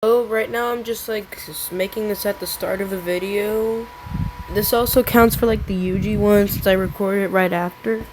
Oh, right now I'm just making this at the start of the video. This also counts for like the UG one since I recorded it right after.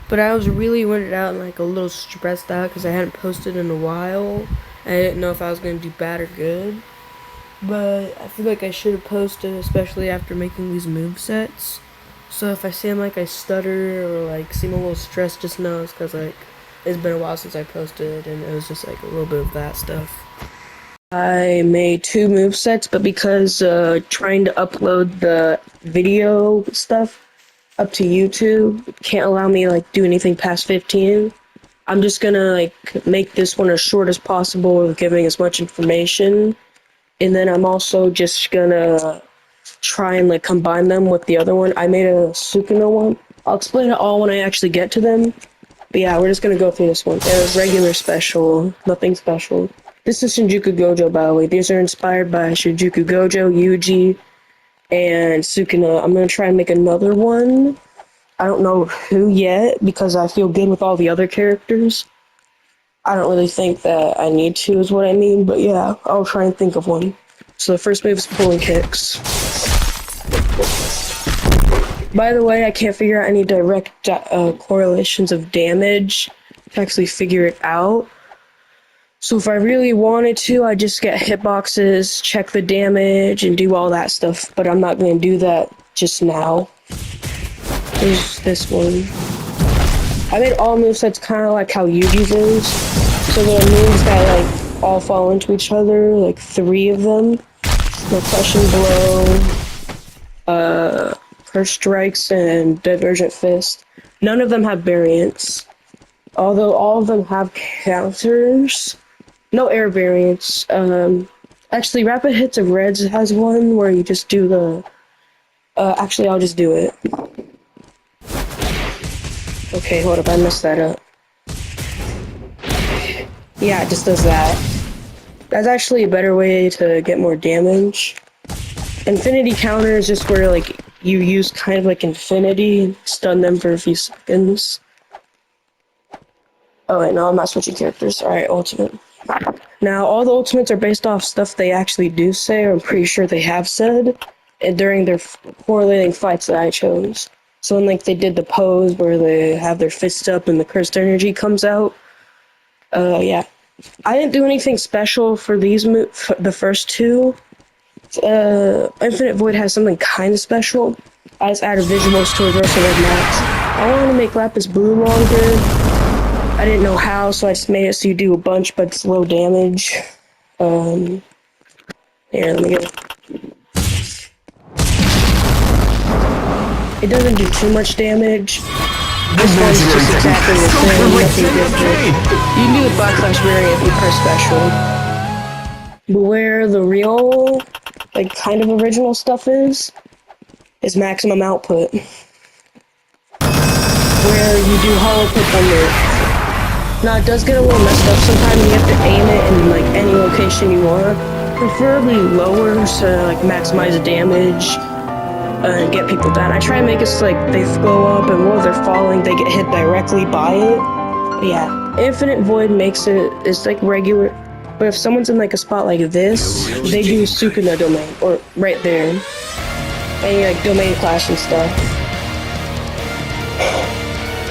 But I was really weirded out and like a little stressed out because I hadn't posted in a while. I didn't know if I was gonna do bad or good. But I feel like I should have posted, especially after making these move sets. So if I seem like I stutter or like seem a little stressed, just know it's because like it's been a while since I posted and it was just like a little bit of that stuff. I made two move sets, but because trying to upload the video stuff up to YouTube can't allow me to like do anything past 15, I'm just gonna like make this one as short as possible with giving as much information. And then I'm also just gonna try and like combine them with the other one. I made a sukuna one. I'll explain it all when I actually get to them. But yeah, we're just gonna go through this one. It was regular special, nothing special. This is Shinjuku Gojo, by the way. These are inspired by Shinjuku Gojo, Yuji, and Sukuna. I'm gonna try and make another one. I don't know who yet, because I feel good with all the other characters. I don't really think that I need to, is what I mean, but yeah, I'll try and think of one. So the first move is pulling kicks. By the way, I can't figure out any direct correlations of damage to actually figure it out. So if I really wanted to, I'd just get hitboxes, check the damage, and do all that stuff. But I'm not going to do that just now. There's this one. I made all movesets kind of like how Yuji's is. So there are moves that like all fall into each other, like 3 of them. Percussion Blow, Curse Strikes, and Divergent Fist. None of them have variants. Although all of them have counters. No air variants. Actually, Rapid Hits of Reds has one where you just do the... actually, I'll just do it. Okay, hold up, I messed that up. Yeah, it just does that. That's actually a better way to get more damage. Infinity Counter is just where, like, you use kind of like Infinity and stun them for a few seconds. Oh wait, no, I'm not switching characters. Alright, Ultimate. Now, all the ultimates are based off stuff they actually do say, or I'm pretty sure they have said, and during their correlating fights that I chose. So when like they did the pose where they have their fist up and the cursed energy comes out, yeah. I didn't do anything special for these the first two. Infinite Void has something kind of special. I just added visuals to reverse red max. I wanted to make Lapis Blue longer. I didn't know how, so I just made it so you do a bunch, but it's low damage. Here, let me get it. It doesn't do too much damage. This one's just exactly the same, nothing different. You can do the Backlash variant if you press special. But where the real, like, kind of original stuff is maximum output. Where you do hollow clip on your... Now, it does get a little messed up sometimes, you have to aim it in, like, any location you want. Preferably lower, so, like, maximize the damage. And get people down. I try and make it so like they go up and while they're falling they get hit directly by it. But yeah, Infinite Void makes it's like regular, but if someone's in like a spot like this, they do Sukuna domain, or right there. Any like domain clash and stuff.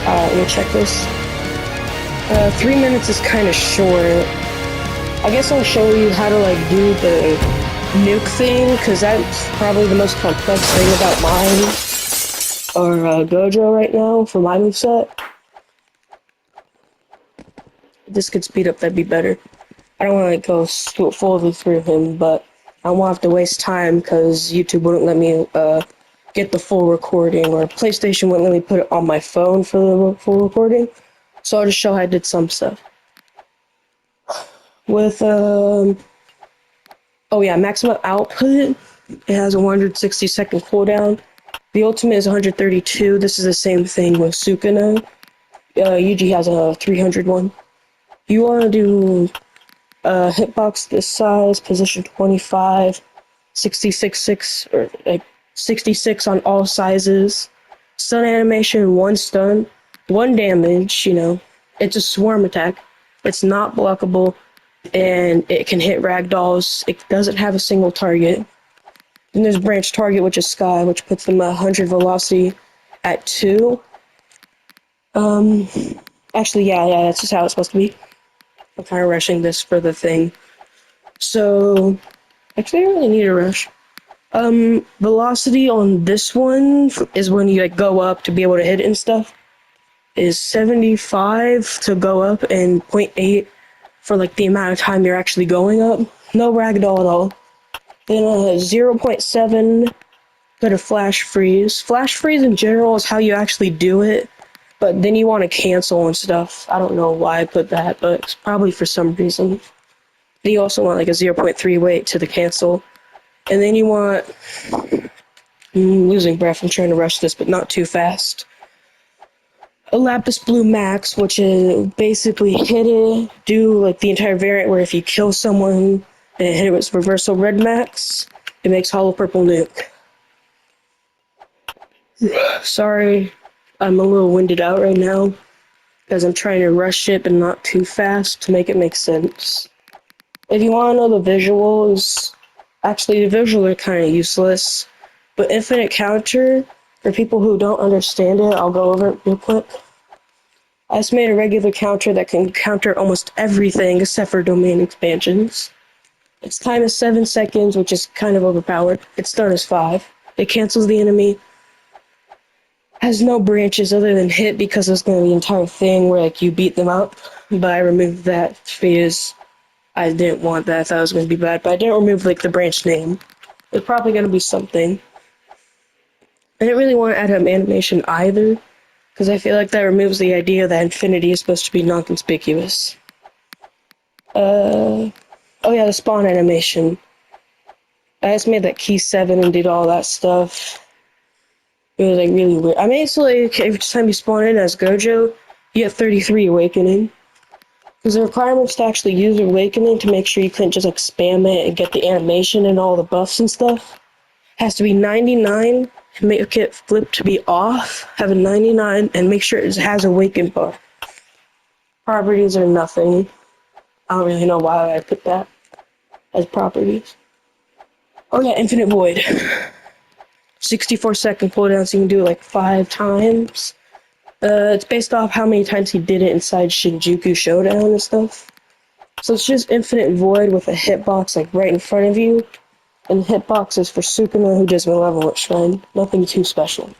Let me check this. 3 minutes is kind of short. I guess I'll show you how to like do the nuke thing, because that's probably the most complex thing about mine, or Gojo right now, for my moveset. If this could speed up, that'd be better. I don't want to like, go fully through him, but I won't have to waste time, because YouTube wouldn't let me get the full recording, or PlayStation wouldn't let me put it on my phone for the full recording, so I'll just show how I did some stuff. With, oh yeah, maximum output, it has a 160-second cooldown. The ultimate is 132. This is the same thing with Sukuna. Yuji has a 300 one. You want to do hitbox this size, position 25, 66, or like 66 on all sizes. Stun animation, 1 stun, 1 damage, you know. It's a swarm attack. It's not blockable. and it can hit ragdolls. It doesn't have a single target. Then there's branch target, which is Sky, which puts them at 100 velocity at 2. Actually, yeah, that's just how it's supposed to be. I'm kind of rushing this for the thing. So, actually, I really need a rush. Velocity on this one is when you like go up to be able to hit it and stuff. Is 75 to go up and 0.8 for like the amount of time you're actually going up. No ragdoll at all. Then 0.7 go to flash freeze. Flash freeze in general is how you actually do it, but then you want to cancel and stuff. I don't know why I put that, but it's probably for some reason. Then you also want like a 0.3 weight to the cancel. And then you want, I'm losing breath, I'm trying to rush this, but not too fast. A Lapis Blue Max, which is basically hit it, do like the entire variant where if you kill someone and hit it with Reversal Red Max, it makes Hollow Purple Nuke. Sorry, I'm a little winded out right now, because I'm trying to rush it but not too fast to make it make sense. If you want to know the visuals, actually the visuals are kind of useless, but Infinite Counter, for people who don't understand it, I'll go over it real quick. I just made a regular counter that can counter almost everything except for domain expansions. Its time is 7 seconds, which is kind of overpowered. Its stun is 5. It cancels the enemy. Has no branches other than hit because it's going to be the entire thing where like you beat them up. But I removed that because I didn't want that. I thought it was going to be bad, but I didn't remove like the branch name. It's probably going to be something. I didn't really want to add an animation either, because I feel like that removes the idea that infinity is supposed to be non-conspicuous. Oh yeah, the spawn animation. I just made that key 7 and did all that stuff. It was like really weird. I made it so like every time you spawn in as Gojo, you get 33 awakening. Because the requirements to actually use awakening to make sure you couldn't just like spam it and get the animation and all the buffs and stuff has to be 99, make it flip to be off, have a 99, and make sure it has awaken bar. Properties are nothing. I don't really know why I put that as properties. Oh yeah, Infinite Void. 64-second cooldown, so you can do it like 5 times. It's based off how many times he did it inside Shinjuku Showdown and stuff. So it's just Infinite Void with a hitbox like right in front of you. And the hitbox is for Sukuna, who does Malevolent Shrine. Nothing too special.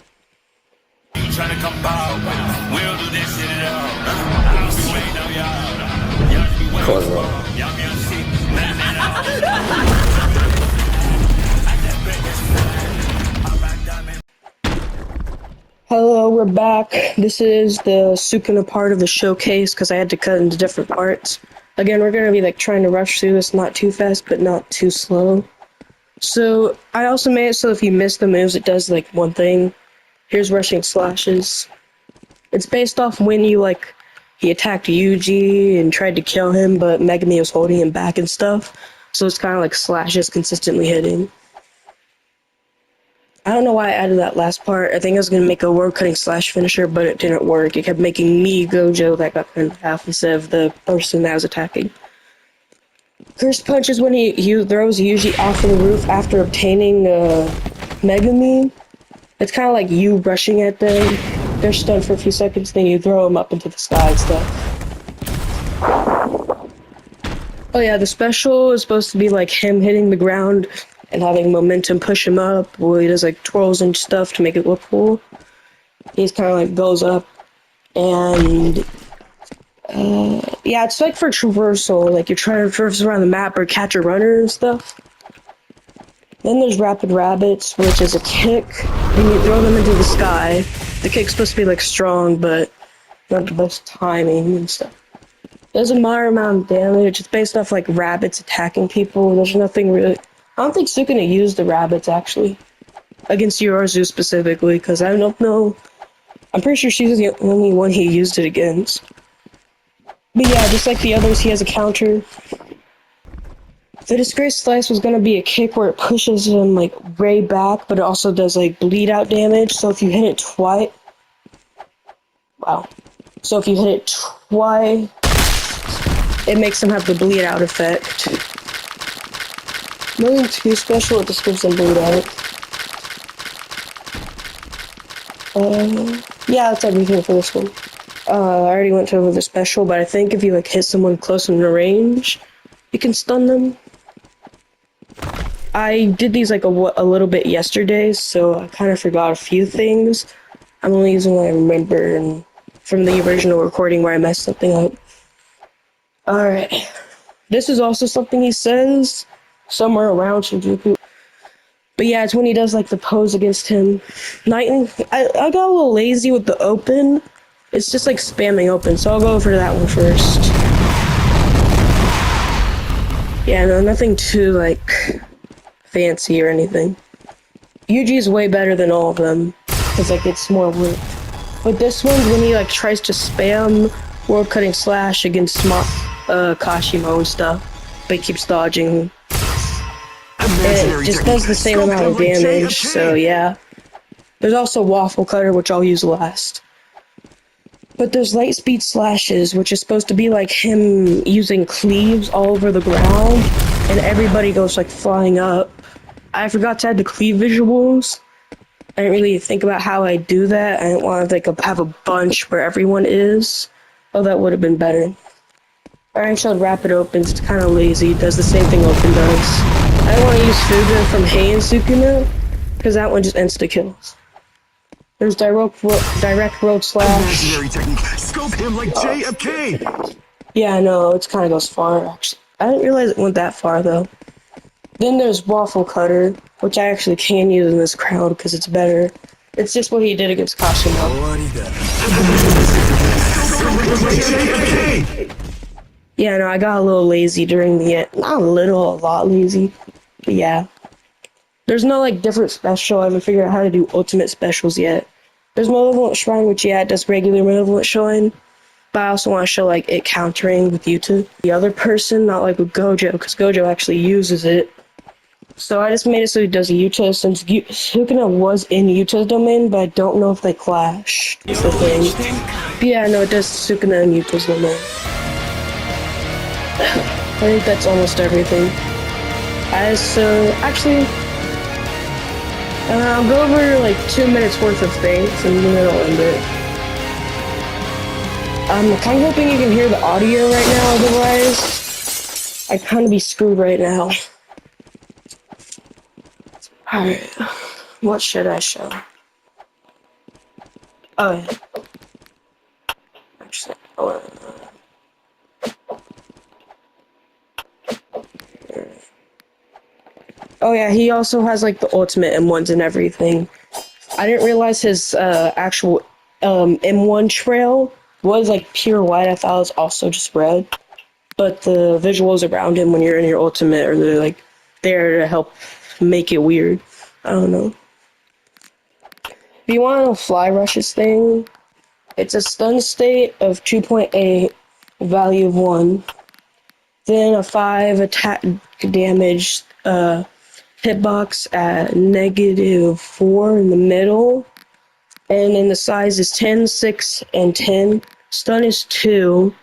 Hello, we're back. This is the Sukuna part of the showcase because I had to cut into different parts. Again, we're going to be like trying to rush through this, not too fast, but not too slow. So, I also made it so if you miss the moves, it does like one thing. Here's rushing slashes. It's based off when you like, he attacked Yuji and tried to kill him, but Megami was holding him back and stuff. So it's kind of like slashes consistently hitting. I don't know why I added that last part. I think I was going to make a word cutting slash finisher, but it didn't work. It kept making me Gojo that got cut in half instead of the person that was attacking. Cursed Punch is when he throws Yuji off of the roof after obtaining Megami. It's kind of like you rushing at them. They're stunned for a few seconds, then you throw them up into the sky and stuff. Oh yeah, the special is supposed to be like him hitting the ground and having momentum push him up, where he does like twirls and stuff to make it look cool. He's kind of like goes up, and yeah, it's like for traversal, like you're trying to traverse around the map or catch a runner and stuff. Then there's Rapid Rabbits, which is a kick, and you throw them into the sky. The kick's supposed to be like strong, but not the best timing and stuff. There's a minor amount of damage. It's based off like rabbits attacking people. There's nothing really. I don't think Sukuna used the rabbits actually against Yorozu specifically, because I don't know. I'm pretty sure she's the only one he used it against. But yeah, just like the others, he has a counter. The Disgrace Slice was gonna be a kick where it pushes him like way back, but it also does like bleed out damage. So if you hit it twice, wow. So if you hit it twice, it makes them have the bleed out effect. Nothing too special, it just gives them bleed out. Yeah, that's everything for this one. I already went over the special, but I think if you like hit someone close in the range, you can stun them. I did these like a little bit yesterday, so I kind of forgot a few things. I'm only using what I remember and from the original recording where I messed something up. Alright. This is also something he says somewhere around Shinjuku. But yeah, it's when he does like the pose against him. I got a little lazy with the open. It's just like spamming open, so I'll go over that one first. Yeah, no, nothing too like fancy or anything. Yuji is way better than all of them, because like it's more work. But this one's when he like tries to spam world cutting slash against Kashimo and stuff, but he keeps dodging. It just does the same amount of damage, so yeah. There's also Waffle Cutter, which I'll use last. But there's Light Speed Slashes, which is supposed to be like him using cleaves all over the ground, and everybody goes like flying up. I forgot to add the cleave visuals. I didn't really think about how I do that. I didn't want to like have a bunch where everyone is. Oh, that would have been better. Alright, so Rapid Opens, it's kind of lazy, it does the same thing Open does. I want to use Fuga from Hei and Sukuna, because that one just insta-kills. There's direct road slash. Scope him like JFK. Yeah, I know, it kind of goes far, actually. I didn't realize it went that far, though. Then there's Waffle Cutter, which I actually can use in this crowd, because it's better. It's just what he did against Kashimo. Yeah, no, I got a little lazy during the end. Not a little, a lot lazy. But yeah. There's no, like, different special. I haven't figured out how to do ultimate specials yet. There's Malevolent Shrine, which, yeah, it does regular Malevolent Shrine. But I also want to show, like, it countering with Yuta. The other person, not like with Gojo, because Gojo actually uses it. So I just made it so he does Yuta, since Sukuna was in Yuta's domain, but I don't know if they clash. That's the thing. But yeah, no, it does Sukuna and Yuta's domain. I think that's almost everything. Actually, I'll go over like 2 minutes worth of things and then I'll end it. I'm kind of hoping you can hear the audio right now, otherwise I'd kind of be screwed right now. Alright, what should I show? Oh yeah. Actually, oh yeah, he also has like the ultimate M1s and everything. I didn't realize his actual M1 trail was like pure white. I thought it was also just red. But the visuals around him when you're in your ultimate are they're like there to help make it weird. I don't know. If you want to fly rushes thing, it's a stun state of 2.8, value of 1. Then a 5 attack damage hitbox at -4 in the middle. And then the size is 10, 6, and 10. Stun is 2.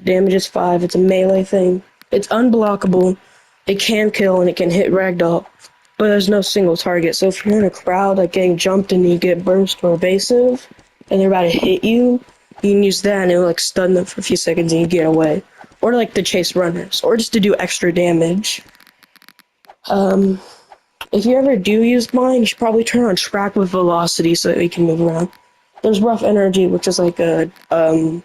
Damage is 5. It's a melee thing. It's unblockable. It can kill and it can hit ragdoll. But there's no single target. So if you're in a crowd like getting jumped and you get burst or evasive and they're about to hit you, you can use that and it'll like stun them for a few seconds and you get away. Or like to chase runners. Or just to do extra damage. If you ever do use mine, you should probably turn on track with velocity so that you can move around. There's rough energy, which is like a, I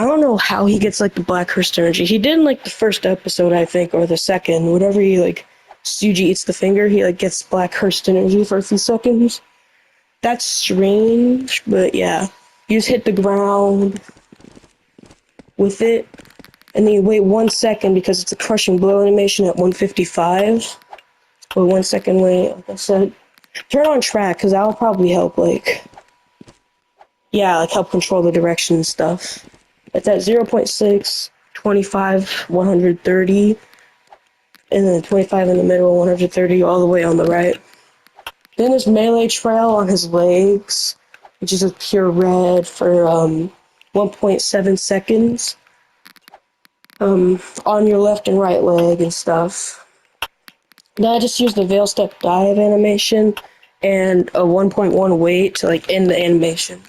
don't know how he gets like the Black Curse energy. He did in like the first episode, I think, or the second. Whatever he like, Suji eats the finger, he like gets Black Curse energy for a few seconds. That's strange, but yeah. You just hit the ground with it, and then you wait 1 second because it's a crushing blow animation at 155. Wait 1 second, wait, like I said. Turn on track, because that'll probably help, like, yeah, like help control the direction and stuff. It's at 0.6, 25, 130, and then 25 in the middle, 130 all the way on the right. Then there's melee trail on his legs, which is a pure red for 1.7 seconds. on your left and right leg and stuff. Then I just used the veil step dive animation and a 1.1 weight to like end the animation.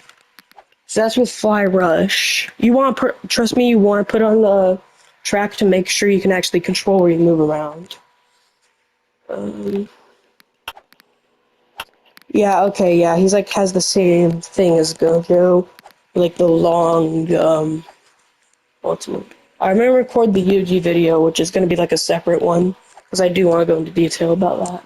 So that's with Fly Rush. You want to trust me, you want to put on the track to make sure you can actually control where you move around. Yeah, okay, yeah, he's like has the same thing as Gojo, like the long ultimate. I'm gonna record the Yuji video, which is gonna be like a separate one, because I do want to go into detail about that.